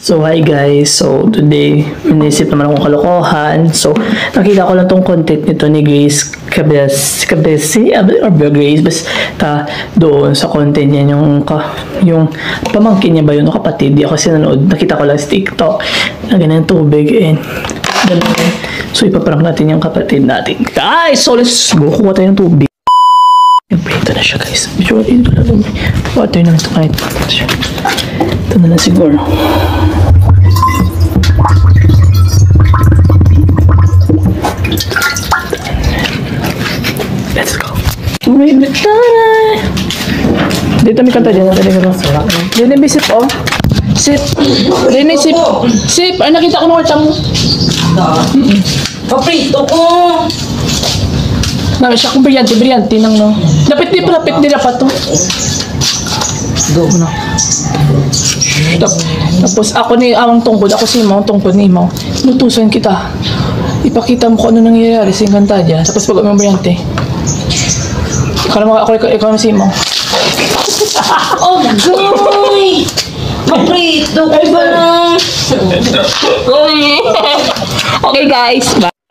So hi guys, so today inisip naman akong kalokohan. So nakita ko lang tong content nito ni Grace Cabesi or Grace basta doon sa content niya yung pamangkin niya ba yun o kapatid, di ako sinanood, nakita ko lang sa TikTok na ganyan tubig and ganun. So ipaprank natin yung kapatid natin guys. So let's go, kuha tayo ng tubig. Ito na siya guys, ito na lang water na ito kahit ito na lang siguro. Let's go. Dito may kanta dyan. Dito may sip oh. Sip. Dito may sip. Sip. Ay nakita ko nung mo. Paprito ko. Namin siya kung brilyante nang no. Lapit nila pa to. Go na. Tapos ako ni amang tungkod. Ako si Imaw. Tungkod ni Imaw. Lutusan kita. Ipakita mo kung ano nangyayari sa kanta dyan. Tapos pag may brilyante. Ikaw si Imaw. Oh, goy! Paprito ko ba lang? Okay guys. Bye.